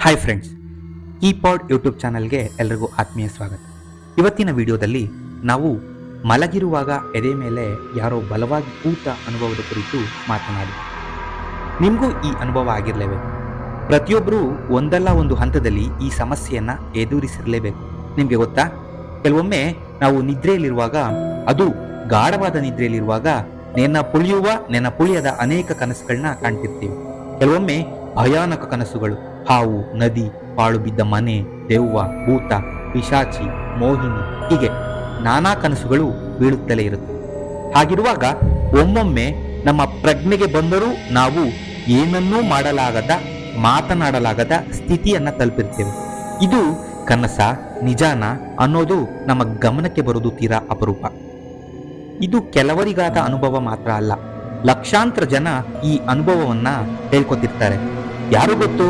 Hi friends, ಈ ಪಾಡ್ YouTube ಚಾನಲ್ಗೆ ಎಲ್ರಿಗೂ ಆತ್ಮೀಯ ಸ್ವಾಗತ. ಇವತ್ತಿನ ವಿಡಿಯೋದಲ್ಲಿ ನಾವು ಮಲಗಿರುವಾಗ ಎದೆ ಮೇಲೆ ಯಾರೋ ಬಲವಾಗಿ ಕೂತ ಅನುಭವದ ಕುರಿತು ಮಾತನಾಡಿ. ನಿಮಗೂ ಈ ಅನುಭವ ಆಗಿರಲೇಬೇಕು. ಪ್ರತಿಯೊಬ್ಬರೂ ಒಂದಲ್ಲ ಒಂದು ಹಂತದಲ್ಲಿ ಈ ಸಮಸ್ಯೆಯನ್ನು ಎದುರಿಸಿರಲೇಬೇಕು. ನಿಮಗೆ ಗೊತ್ತಾ, ಕೆಲವೊಮ್ಮೆ ನಾವು ನಿದ್ರೆಯಲ್ಲಿರುವಾಗ, ಅದು ಗಾಢವಾದ ನಿದ್ರೆಯಲ್ಲಿರುವಾಗ ನೆನಪುಳಿಯದ ಅನೇಕ ಕನಸುಗಳನ್ನ ಕಾಣ್ತಿರ್ತೀವಿ. ಕೆಲವೊಮ್ಮೆ ಭಯಾನಕ ಕನಸುಗಳು, ಹಾವು, ನದಿ, ಪಾಳು ಬಿದ್ದ ಮನೆ, ದೆವ್ವ, ಭೂತ, ಪಿಶಾಚಿ, ಮೋಹಿನಿ, ಹೀಗೆ ನಾನಾ ಕನಸುಗಳು ಬೀಳುತ್ತಲೇ ಇರುತ್ತೆ. ಹಾಗಿರುವಾಗ ಒಮ್ಮೊಮ್ಮೆ ನಮ್ಮ ಪ್ರಜ್ಞೆಗೆ ಬಂದರೂ ನಾವು ಏನನ್ನೂ ಮಾತನಾಡಲಾಗದ ಸ್ಥಿತಿಯನ್ನ ತಲುಪಿರ್ತೇವೆ. ಇದು ಕನಸ ನಿಜಾನ ಅನ್ನೋದು ನಮ್ಮ ಗಮನಕ್ಕೆ ಬರೋದು ತೀರಾ ಅಪರೂಪ. ಇದು ಕೆಲವರಿಗಾದ ಅನುಭವ ಮಾತ್ರ ಅಲ್ಲ, ಲಕ್ಷಾಂತರ ಜನ ಈ ಅನುಭವವನ್ನ ಹೇಳ್ಕೊತಿರ್ತಾರೆ. ಯಾರು ಗೊತ್ತು,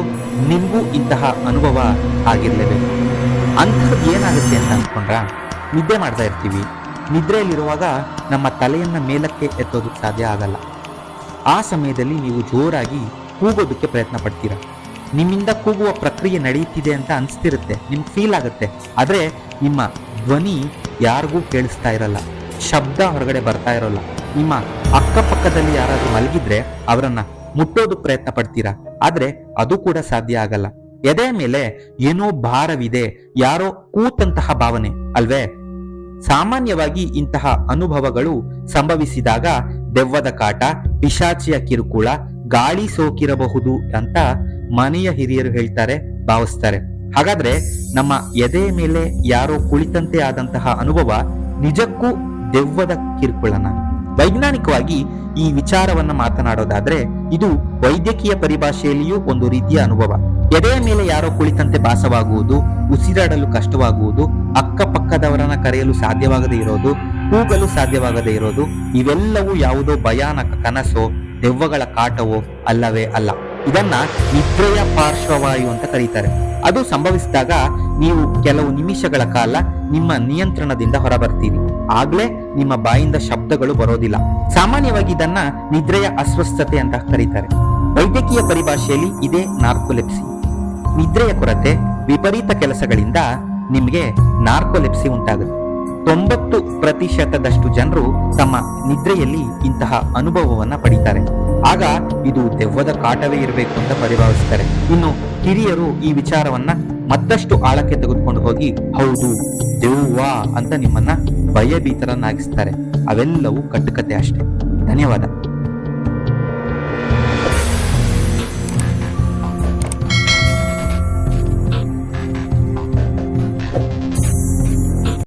ನಿಮಗೂ ಇಂತಹ ಅನುಭವ ಆಗಿರ್ಲೇಬೇಕು. ಅಂಥದ್ದು ಏನಾಗುತ್ತೆ ಅಂತ ಅಂದ್ಕೊಂಡ್ರ, ನಿದ್ದೆ ಮಾಡ್ತಾ ಇರ್ತೀವಿ. ನಿದ್ರೆಯಲ್ಲಿರುವಾಗ ನಮ್ಮ ತಲೆಯನ್ನ ಮೇಲಕ್ಕೆ ಎತ್ತೋದಕ್ಕೆ ಸಾಧ್ಯ ಆಗಲ್ಲ. ಆ ಸಮಯದಲ್ಲಿ ನೀವು ಜೋರಾಗಿ ಕೂಗೋದಕ್ಕೆ ಪ್ರಯತ್ನ ಪಡ್ತೀರಾ. ನಿಮ್ಮಿಂದ ಕೂಗುವ ಪ್ರಕ್ರಿಯೆ ನಡೆಯುತ್ತಿದೆ ಅಂತ ಅನಿಸ್ತಿರುತ್ತೆ, ನಿಮ್ಗೆ ಫೀಲ್ ಆಗುತ್ತೆ. ಆದರೆ ನಿಮ್ಮ ಧ್ವನಿ ಯಾರಿಗೂ ಕೇಳಿಸ್ತಾ ಇರಲ್ಲ, ಶಬ್ದ ಹೊರಗಡೆ ಬರ್ತಾ ಇರೋಲ್ಲ. ನಿಮ್ಮ ಅಕ್ಕಪಕ್ಕದಲ್ಲಿ ಯಾರಾದ್ರೂ ಮಲಗಿದ್ರೆ ಅವರನ್ನ ಮುಟ್ಟೋದಕ್ಕೆ ಪ್ರಯತ್ನ ಪಡ್ತೀರಾ, ಆದ್ರೆ ಅದು ಕೂಡ ಸಾಧ್ಯ ಆಗಲ್ಲ. ಎದೆ ಮೇಲೆ ಏನೋ ಭಾರವಿದೆ, ಯಾರೋ ಕೂತಂತಹ ಭಾವನೆ ಅಲ್ವೇ? ಸಾಮಾನ್ಯವಾಗಿ ಇಂತಹ ಅನುಭವಗಳು ಸಂಭವಿಸಿದಾಗ ದೆವ್ವದ ಕಾಟ, ಪಿಶಾಚಿಯ ಕಿರುಕುಳ, ಗಾಳಿ ಸೋಕಿರಬಹುದು ಅಂತ ಮನೆಯ ಹಿರಿಯರು ಹೇಳ್ತಾರೆ, ಭಾವಿಸ್ತಾರೆ. ಹಾಗಾದ್ರೆ ನಮ್ಮ ಎದೆ ಮೇಲೆ ಯಾರೋ ಕುಳಿತಂತೆ ಆದಂತಹ ಅನುಭವ ನಿಜಕ್ಕೂ ದೆವ್ವದ ಕಿರುಕುಳನ? ವೈಜ್ಞಾನಿಕವಾಗಿ ಈ ವಿಚಾರವನ್ನ ಮಾತನಾಡೋದಾದ್ರೆ, ಇದು ವೈದ್ಯಕೀಯ ಪರಿಭಾಷೆಯಲ್ಲಿಯೂ ಒಂದು ರೀತಿಯ ಅನುಭವ. ಎದೆಯ ಮೇಲೆ ಯಾರೋ ಕುಳಿತಂತೆ ಭಾಸವಾಗುವುದು, ಉಸಿರಾಡಲು ಕಷ್ಟವಾಗುವುದು, ಅಕ್ಕಪಕ್ಕದವರನ್ನ ಕರೆಯಲು ಸಾಧ್ಯವಾಗದೇ ಇರೋದು, ಕೂಗಲು ಸಾಧ್ಯವಾಗದೇ ಇರೋದು, ಇವೆಲ್ಲವೂ ಯಾವುದೋ ಭಯಾನಕ ಕನಸೋ ದೆವ್ವಗಳ ಕಾಟವೋ ಅಲ್ಲವೇ ಅಲ್ಲ. ಇದನ್ನ ನಿದ್ರೆಯ ಪಾರ್ಶ್ವವಾಯು ಅಂತ ಕರೀತಾರೆ. ಅದು ಸಂಭವಿಸಿದಾಗ ನೀವು ಕೆಲವು ನಿಮಿಷಗಳ ಕಾಲ ನಿಮ್ಮ ನಿಯಂತ್ರಣದಿಂದ ಹೊರಬರ್ತೀರಿ. ಆಗ್ಲೇ ನಿಮ್ಮ ಬಾಯಿಂದ ಶಬ್ದಗಳು ಬರೋದಿಲ್ಲ. ಸಾಮಾನ್ಯವಾಗಿ ಇದನ್ನ ನಿದ್ರೆಯ ಅಸ್ವಸ್ಥತೆ ಅಂತ ಕರೀತಾರೆ. ವೈದ್ಯಕೀಯ ಪರಿಭಾಷೆಯಲ್ಲಿ ಇದೇ ನಾರ್ಕೋಲೆಪ್ಸಿ. ನಿದ್ರೆಯ ಕೊರತೆ, ವಿಪರೀತ ಕೆಲಸಗಳಿಂದ ನಿಮಗೆ ನಾರ್ಕೋಲೆಪ್ಸಿ ಉಂಟಾಗುತ್ತೆ. 90% ಜನರು ತಮ್ಮ ನಿದ್ರೆಯಲ್ಲಿ ಇಂತಹ ಅನುಭವವನ್ನ ಪಡೀತಾರೆ. ಆಗ ಇದು ದೆವ್ವದ ಕಾಟವೇ ಇರಬೇಕು ಅಂತ ಪರಿಭಾವಿಸ್ತಾರೆ. ಇನ್ನು ಹಿರಿಯರು ಈ ವಿಚಾರವನ್ನ ಮತ್ತಷ್ಟು ಆಳಕ್ಕೆ ತೆಗೆದುಕೊಂಡು ಹೋಗಿ, ಹೌದು ದೆವ್ವ ಅಂತ ನಿಮ್ಮನ್ನ ಭಯಭೀತರನ್ನಾಗಿಸ್ತಾರೆ. ಅವೆಲ್ಲವೂ ಕಟ್ಟುಕತೆ ಅಷ್ಟೇ. ಧನ್ಯವಾದ.